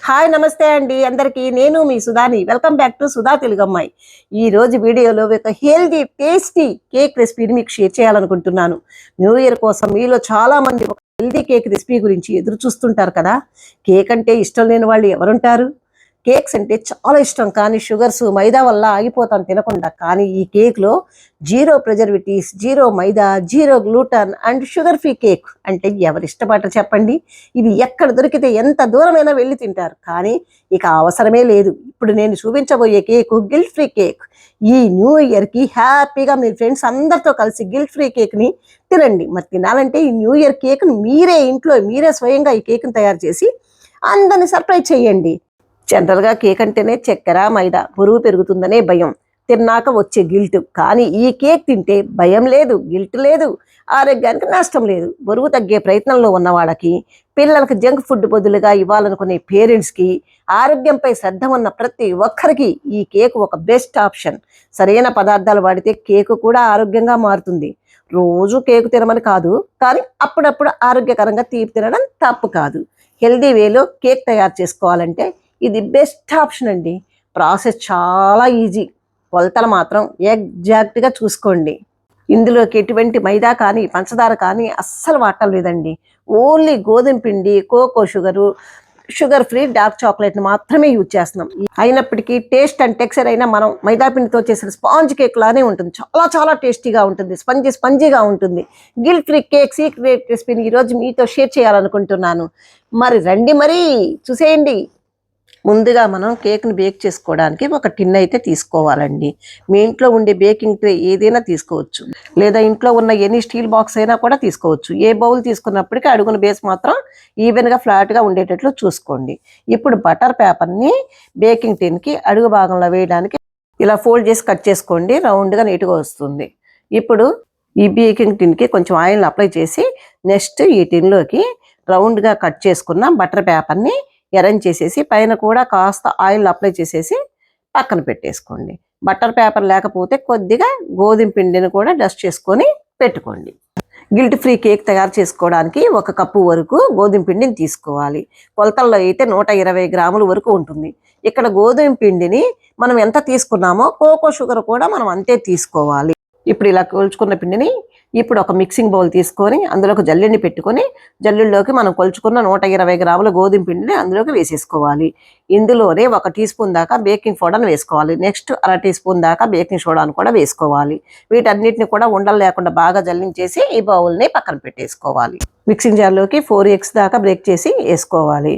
Hi నమస్తే అండి అందరికీ. నేను మీ సుధాని. Welcome back to Sudha Telugu అమ్మాయి. ఈ రోజు వీడియోలో ఒక హెల్దీ టేస్టీ కేక్ రెసిపీని మీకు షేర్ చేయాలనుకుంటున్నాను. న్యూ ఇయర్ కోసం మీలో చాలా మంది ఒక హెల్దీ కేక్ రెసిపీ గురించి ఎదురు చూస్తుంటారు కదా. కేక్ అంటే ఇష్టం లేని వాళ్ళు ఎవరుంటారు? కేక్స్ అంటే చాలా ఇష్టం, కానీ షుగర్స్ మైదా వల్ల ఆగిపోతాం తినకుండా. కానీ ఈ కేక్లో జీరో ప్రిజర్వేటివ్స్, జీరో మైదా, zero gluten and sugar free cake అంటే ఎవరు ఇష్టపడరు చెప్పండి? ఇవి ఎక్కడ దొరికితే ఎంత దూరమైనా వెళ్ళి తింటారు, కానీ ఇక అవసరమే లేదు. ఇప్పుడు నేను చూపించబోయే కేక్ గిల్ట్ ఫ్రీ కేక్. ఈ న్యూ ఇయర్కి హ్యాపీగా మీ ఫ్రెండ్స్ అందరితో కలిసి గిల్ట్ ఫ్రీ కేక్ని తినండి. మరి తినాలంటే ఈ న్యూ ఇయర్ కేక్ని మీరే స్వయంగా ఈ కేక్ని తయారు చేసి అందరిని సర్ప్రైజ్ చేయండి. జనరల్గా కేక్ అంటేనే చక్కెర మైదా, బరువు పెరుగుతుందనే భయం, తిన్నాక వచ్చే గిల్ట్. కానీ ఈ కేక్ తింటే భయం లేదు, గిల్ట్ లేదు, ఆరోగ్యానికి నష్టం లేదు. బరువు తగ్గే ప్రయత్నంలో ఉన్న వాళ్ళకి, పిల్లలకి జంక్ ఫుడ్ బదులుగా ఇవ్వాలనుకునే పేరెంట్స్కి, ఆరోగ్యంపై శ్రద్ధ ఉన్న ప్రతి ఒక్కరికి ఈ కేక్ ఒక బెస్ట్ ఆప్షన్. సరైన పదార్థాలు వాడితే కేకు కూడా ఆరోగ్యంగా మారుతుంది. రోజు కేకు తినమని కాదు, కానీ అప్పుడప్పుడు ఆరోగ్యకరంగా తీపి తినడం తప్పు కాదు. హెల్దీ వేలో కేక్ తయారు చేసుకోవాలంటే ఇది బెస్ట్ ఆప్షన్ అండి. ప్రాసెస్ చాలా ఈజీ, కొలతలు మాత్రం ఎగ్జాక్ట్గా చూసుకోండి. ఇందులోకి ఎటువంటి మైదా కానీ పంచదార కానీ అస్సలు వాడటం లేదండి. ఓన్లీ గోధుమ పిండి, కోకో షుగర్ ఫ్రీ డార్క్ చాక్లెట్ని మాత్రమే యూజ్ చేస్తున్నాం. అయినప్పటికీ టేస్ట్ అండ్ టెక్స్చర్ అయినా మనం మైదా పిండితో చేసిన స్పాంజ్ కేక్ లానే ఉంటుంది. చాలా చాలా టేస్టీగా ఉంటుంది, స్పంజీగా ఉంటుంది. గిల్ట్ ఫ్రీ కేక్ సీక్రెట్ రెసిపీని ఈరోజు మీతో షేర్ చేయాలనుకుంటున్నాను. మరి రండి, మరి చూసేయండి. ముందుగా మనం కేక్ని బేక్ చేసుకోవడానికి ఒక టిన్ అయితే తీసుకోవాలండి. మీ ఇంట్లో ఉండే బేకింగ్ ట్రే ఏదైనా తీసుకోవచ్చు, లేదా ఇంట్లో ఉన్న ఎనీ స్టీల్ బాక్స్ అయినా కూడా తీసుకోవచ్చు. ఏ బౌల్ తీసుకున్నప్పటికీ అడుగున బేస్ మాత్రం ఈవెన్గా ఫ్లాట్గా ఉండేటట్లు చూసుకోండి. ఇప్పుడు బటర్ పేపర్ని బేకింగ్ టిన్కి అడుగు భాగంలో వేయడానికి ఇలా ఫోల్డ్ చేసి కట్ చేసుకోండి, రౌండ్గా నీట్గా వస్తుంది. ఇప్పుడు ఈ బేకింగ్ టిన్కి కొంచెం ఆయిల్ అప్లై చేసి నెక్స్ట్ ఈ టిన్లోకి రౌండ్గా కట్ చేసుకున్న బటర్ పేపర్ని అరేంజ్ చేసేసి పైన కూడా కాస్త ఆయిల్ అప్లై చేసేసి పక్కన పెట్టేసుకోండి. బటర్ పేపర్ లేకపోతే కొద్దిగా గోధుమ పిండిని కూడా డస్ట్ చేసుకొని పెట్టుకోండి. గిల్ట్ ఫ్రీ కేక్ తయారు చేసుకోవడానికి 1 కప్పు వరకు గోధుమ పిండిని తీసుకోవాలి. కొలతల్లో అయితే 120 గ్రాముల వరకు ఉంటుంది. ఇక్కడ గోధుమ పిండిని మనం ఎంత తీసుకున్నామో కోకో షుగర్ కూడా మనం అంతే తీసుకోవాలి. ఇప్పుడు ఇలా కొలుచుకున్న పిండిని ఇప్పుడు ఒక మిక్సింగ్ బౌల్ తీసుకొని అందులోకి జల్లెడిని పెట్టుకొని, జల్లెడలోకి మనం కొలుచుకున్న 120 గ్రాముల గోధుమ పిండిని అందులోకి వేసేసుకోవాలి. ఇందులోనే 1 టీ స్పూన్ దాకా బేకింగ్ పౌడర్ని వేసుకోవాలి. నెక్స్ట్ 1/2 టీ స్పూన్ దాకా బేకింగ్ సోడాను కూడా వేసుకోవాలి. వీటన్నిటిని కూడా ఉండలు లేకుండా బాగా జల్లించేసి ఈ బౌల్ని పక్కన పెట్టేసుకోవాలి. మిక్సింగ్ జార్లోకి 4 ఎగ్స్ దాకా బ్రేక్ చేసి వేసుకోవాలి.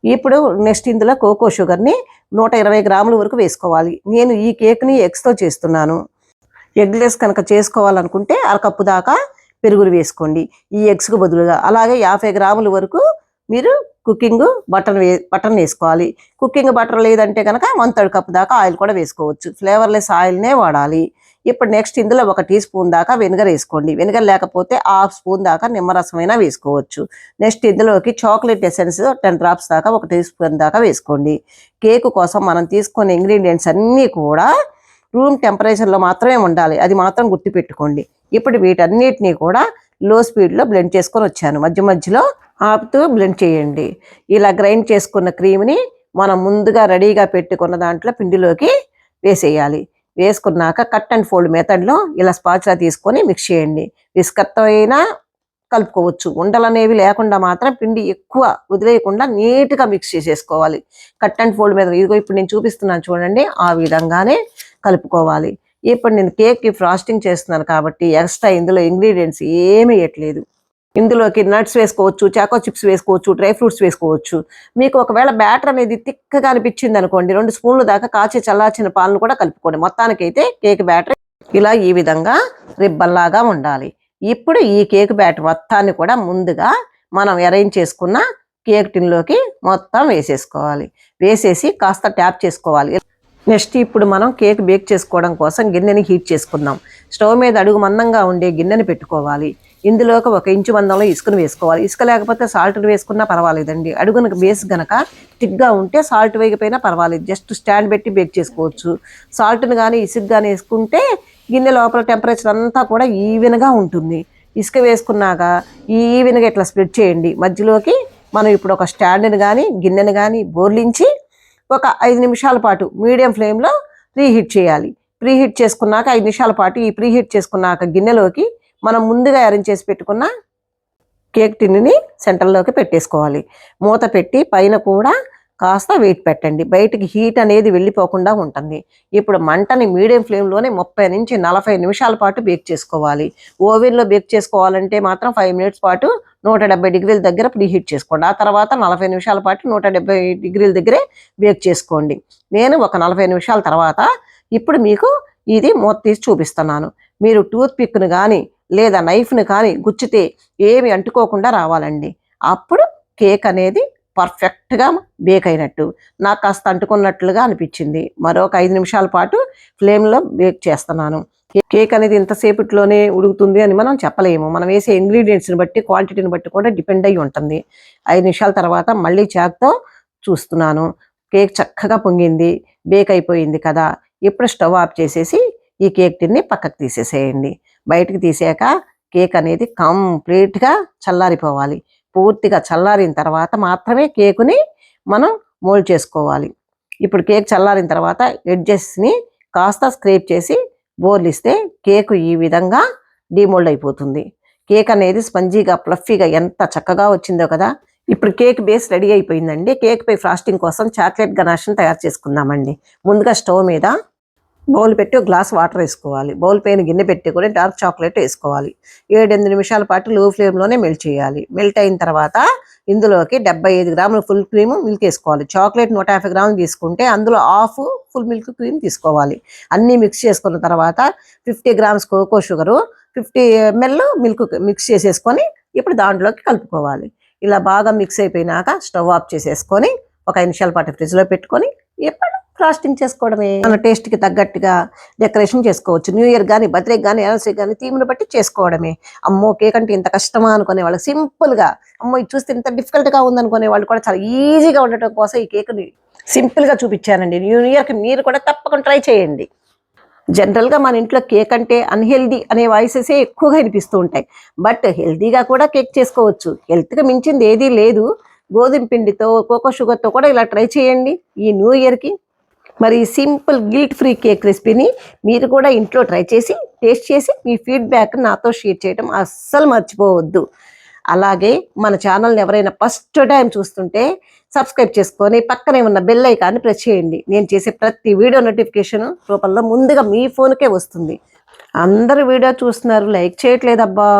ఇప్పుడు నెక్స్ట్ ఇందులో కోకో షుగర్ని 120 గ్రాముల వరకు వేసుకోవాలి. నేను ఈ కేక్ని ఎగ్స్తో చేస్తున్నాను. ఎగ్లెస్ కనుక చేసుకోవాలనుకుంటే 1/2 కప్పు దాకా పెరుగులు వేసుకోండి ఈ ఎగ్స్కు బదులుగా. అలాగే 50 గ్రాముల వరకు మీరు కుకింగ్ బటర్ని వేసుకోవాలి. కుకింగ్ బటర్ లేదంటే కనుక 1/3 కప్పు దాకా ఆయిల్ కూడా వేసుకోవచ్చు. ఫ్లేవర్లెస్ ఆయిల్నే వాడాలి. ఇప్పుడు నెక్స్ట్ ఇందులో 1 టీ స్పూన్ దాకా వెనిగర్ వేసుకోండి. వెనిగర్ లేకపోతే 1/2 స్పూన్ దాకా నిమ్మరసమైనా వేసుకోవచ్చు. నెక్స్ట్ ఇందులోకి చాక్లెట్ ఎసెన్స్ 10 డ్రాప్స్ దాకా 1 టీ స్పూన్ దాకా వేసుకోండి. కేకు కోసం మనం తీసుకునే ఇంగ్రీడియంట్స్ అన్నీ కూడా రూమ్ టెంపరేచర్లో మాత్రమే ఉండాలి, అది మాత్రం గుర్తుపెట్టుకోండి. ఇప్పుడు వీటన్నిటినీ కూడా లో స్పీడ్లో బ్లెండ్ చేసుకొని వచ్చాను. మధ్యలో ఆపుతూ బ్లెండ్ చేయండి. ఇలా గ్రైండ్ చేసుకున్న క్రీమ్ని మనం ముందుగా రెడీగా పెట్టుకున్న దాంట్లో పిండిలోకి వేసేయాలి. వేసుకున్నాక కట్ అండ్ ఫోల్డ్ మెథడ్లో ఇలా స్పాచులా తీసుకొని మిక్స్ చేయండి. విస్కర్తో అయినా కలుపుకోవచ్చు. ఉండలు అనేవి లేకుండా మాత్రం పిండి ఎక్కువ వదిలేయకుండా నీట్గా మిక్స్ చేసేసుకోవాలి. కట్ అండ్ ఫోల్డ్ మీద ఇదిగో ఇప్పుడు నేను చూపిస్తున్నాను చూడండి, ఆ విధంగానే కలుపుకోవాలి. ఇప్పుడు నేను కేక్కి ఫ్రాస్టింగ్ చేస్తున్నాను కాబట్టి ఎక్స్ట్రా ఇందులో ఇంగ్రీడియంట్స్ ఏమీ వేయట్లేదు. ఇందులోకి నట్స్ వేసుకోవచ్చు, చాకో చిప్స్ వేసుకోవచ్చు, డ్రై ఫ్రూట్స్ వేసుకోవచ్చు. మీకు ఒకవేళ బ్యాటర్ అనేది తిక్కగా అనిపించింది అనుకోండి, 2 స్పూన్లు దాకా కాచి చల్లార్చిన పాలను కూడా కలుపుకోండి. మొత్తానికైతే కేక్ బ్యాటర్ ఇలా ఈ విధంగా రిబ్బన్లాగా ఉండాలి. ఇప్పుడు ఈ కేక్ బ్యాటర్ మొత్తాన్ని కూడా ముందుగా మనం అరేంజ్ చేసుకున్న కేక్ టిన్లోకి మొత్తం వేసేసుకోవాలి. వేసేసి కాస్త ట్యాప్ చేసుకోవాలి. నెక్స్ట్ ఇప్పుడు మనం కేక్ బేక్ చేసుకోవడం కోసం గిన్నెని హీట్ చేసుకుందాం. స్టవ్ మీద అడుగు మందంగా ఉండే గిన్నెని పెట్టుకోవాలి. ఇందులోకి 1 ఇంచు మందంలో ఇసుకను వేసుకోవాలి. ఇసుక లేకపోతే సాల్ట్ వేసుకున్నా పర్వాలేదండి. అడుగున బేస్ గనక థిక్గా ఉంటే సాల్ట్ వేయకపోయినా పర్వాలేదు, జస్ట్ స్టాండ్ పెట్టి బేక్ చేసుకోవచ్చు. సాల్ట్ని కానీ ఇసుక కానీ వేసుకుంటే గిన్నె లోపల టెంపరేచర్ అంతా కూడా ఈవెన్గా ఉంటుంది. ఇసుక వేసుకున్నాక ఈవెన్గా ఇట్లా స్ప్రెడ్ చేయండి. మధ్యలోకి మనం ఇప్పుడు ఒక స్టాండ్ని కానీ గిన్నెని కానీ బోర్లించి ఒక 5 నిమిషాల పాటు మీడియం ఫ్లేమ్లో ప్రీహీట్ చేయాలి. ప్రీహీట్ చేసుకున్నాక 5 నిమిషాల పాటు ఈ ప్రీహీట్ చేసుకున్నాక గిన్నెలోకి మనం ముందుగా అరేంజ్ చేసి పెట్టుకున్న కేక్ టిన్ని సెంటర్లోకి పెట్టేసుకోవాలి. మూత పెట్టి పైన కూడా కాస్త వెయిట్ పెట్టండి, బయటికి హీట్ అనేది వెళ్ళిపోకుండా ఉంటుంది. ఇప్పుడు మంటని మీడియం ఫ్లేమ్లోనే 30 నుంచి 40 నిమిషాల పాటు బేక్ చేసుకోవాలి. ఓవెన్లో బేక్ చేసుకోవాలంటే మాత్రం 5 మినిట్స్ పాటు 170 డిగ్రీల దగ్గర ప్రీహీట్ చేసుకోండి. ఆ తర్వాత 40 నిమిషాల పాటు 170 డిగ్రీల దగ్గరే బేక్ చేసుకోండి. నేను ఒక 40 నిమిషాల తర్వాత ఇప్పుడు మీకు ఇది మూత తీసి చూపిస్తున్నాను. మీరు టూత్ పిక్ను కానీ లేదా నైఫ్ని కానీ గుచ్చితే ఏమి అంటుకోకుండా రావాలండి. అప్పుడు కేక్ అనేది పర్ఫెక్ట్గా బేక్ అయినట్టు. నాకు కాస్త అంటుకున్నట్లుగా అనిపించింది. మరొక 5 నిమిషాల పాటు ఫ్లేమ్లో బేక్ చేస్తున్నాను. కేక్ అనేది ఇంతసేపట్లోనే ఉడుకుతుంది అని మనం చెప్పలేము. మనం వేసే ఇంగ్రీడియంట్స్ని బట్టి క్వాంటిటీని బట్టి కూడా డిపెండ్ అయ్యి ఉంటుంది. 5 నిమిషాల తర్వాత మళ్ళీ చాక్తో చూస్తున్నాను. కేక్ చక్కగా పొంగింది, బేక్ అయిపోయింది కదా. ఇప్పుడు స్టవ్ ఆఫ్ చేసేసి ఈ కేక్ టిన్ని పక్కకు తీసేసేయండి. బయటికి తీసాక కేక్ అనేది కంప్లీట్గా చల్లారిపోవాలి. పూర్తిగా చల్లారిన తర్వాత మాత్రమే కేకుని మనం మోల్డ్ చేసుకోవాలి. ఇప్పుడు కేక్ చల్లారిన తర్వాత ఎడ్జెస్ని కాస్త స్క్రేప్ చేసి బోర్లిస్తే కేకు ఈ విధంగా డిమోల్డ్ అయిపోతుంది. కేక్ అనేది స్పంజీగా ఫ్లఫీగా ఎంత చక్కగా వచ్చిందో కదా. ఇప్పుడు కేక్ బేస్ రెడీ అయిపోయిందండి. కేక్ పై ఫ్రాస్టింగ్ కోసం చాక్లెట్ గనాష్ని తయారు చేసుకుందామండి. ముందుగా స్టవ్ మీద బౌల్ పెట్టి ఒక గ్లాస్ వాటర్ వేసుకోవాలి. బౌల్ పైన గిన్నె పెట్టుకొని డార్క్ చాక్లెట్ వేసుకోవాలి. 7-8 నిమిషాల పాటు లో ఫ్లేమ్లోనే మెల్ట్ చేయాలి. మెల్ట్ అయిన తర్వాత ఇందులోకి 75 గ్రాముల ఫుల్ క్రీమ్ మిల్క్ వేసుకోవాలి. చాక్లెట్ 150 గ్రాములు తీసుకుంటే అందులో హాఫ్ ఫుల్ మిల్క్ క్రీమ్ తీసుకోవాలి. అన్నీ మిక్స్ చేసుకున్న తర్వాత 50 grams cocoa sugar, 50 ml milk mix చేసేసుకొని ఇప్పుడు దాంట్లోకి కలుపుకోవాలి. ఇలా బాగా మిక్స్ అయిపోయినాక స్టవ్ ఆఫ్ చేసేసుకొని ఒక 5 నిమిషాల పాటు ఫ్రిడ్జ్లో పెట్టుకొని ఎప్పుడు ఫ్రాస్టింగ్ చేసుకోవడమే. మన టేస్ట్కి తగ్గట్టుగా డెకరేషన్ చేసుకోవచ్చు. న్యూ ఇయర్ కానీ, బర్త్డే కానీ, యానివర్సరీ కానీ థీమ్ని బట్టి చేసుకోవడమే. అమ్మో కేక్ అంటే ఇంత కష్టమా అనుకునే వాళ్ళు సింపుల్గా, అమ్మో ఇది చూస్తే ఇంత డిఫికల్ట్గా ఉందనుకునే వాళ్ళు కూడా చాలా ఈజీగా ఉండటం కోసం ఈ కేక్ని సింపుల్గా చూపించానండి. న్యూ ఇయర్కి మీరు కూడా తప్పకుండా ట్రై చేయండి. జనరల్గా మన ఇంట్లో కేక్ అంటే అన్హెల్దీ అనే వాయిసెసే ఎక్కువగా వినిపిస్తూ ఉంటాయి. బట్ హెల్దీగా కూడా కేక్ చేసుకోవచ్చు. హెల్త్గా మించింది ఏదీ లేదు. గోధుమ పిండితో, కోకో షుగర్తో కూడా ఇలా ట్రై చేయండి ఈ న్యూ ఇయర్కి. మరి సింపుల్ గిల్ట్ ఫ్రీ కేక్ రెసిపీని మీరు కూడా ఇంట్లో ట్రై చేసి టేస్ట్ చేసి మీ ఫీడ్బ్యాక్ నాతో షేర్ చేయడం అస్సలు మర్చిపోవద్దు. అలాగే మన ఛానల్ని ఎవరైనా ఫస్ట్ టైం చూస్తుంటే సబ్స్క్రైబ్ చేసుకొని పక్కనే ఉన్న బెల్ ఐకాన్ని ప్రెస్ చేయండి. నేను చేసే ప్రతి వీడియో నోటిఫికేషన్ రూపంలో ముందుగా మీ ఫోన్కే వస్తుంది. అందరూ వీడియో చూస్తున్నారు, లైక్ చేయట్లేదబ్బా.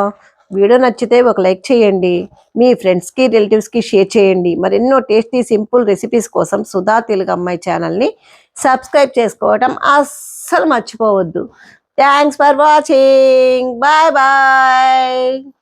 వీడియో నచ్చితే ఒక లైక్ చేయండి. మీ ఫ్రెండ్స్కి, రిలేటివ్స్కి షేర్ చేయండి. మరెన్నో టేస్టీ సింపుల్ రెసిపీస్ కోసం సుధా తెలుగు అమ్మాయి ఛానల్ని సబ్స్క్రైబ్ చేసుకోవడం అస్సలు మర్చిపోవద్దు. Thanks for watching. Bye bye.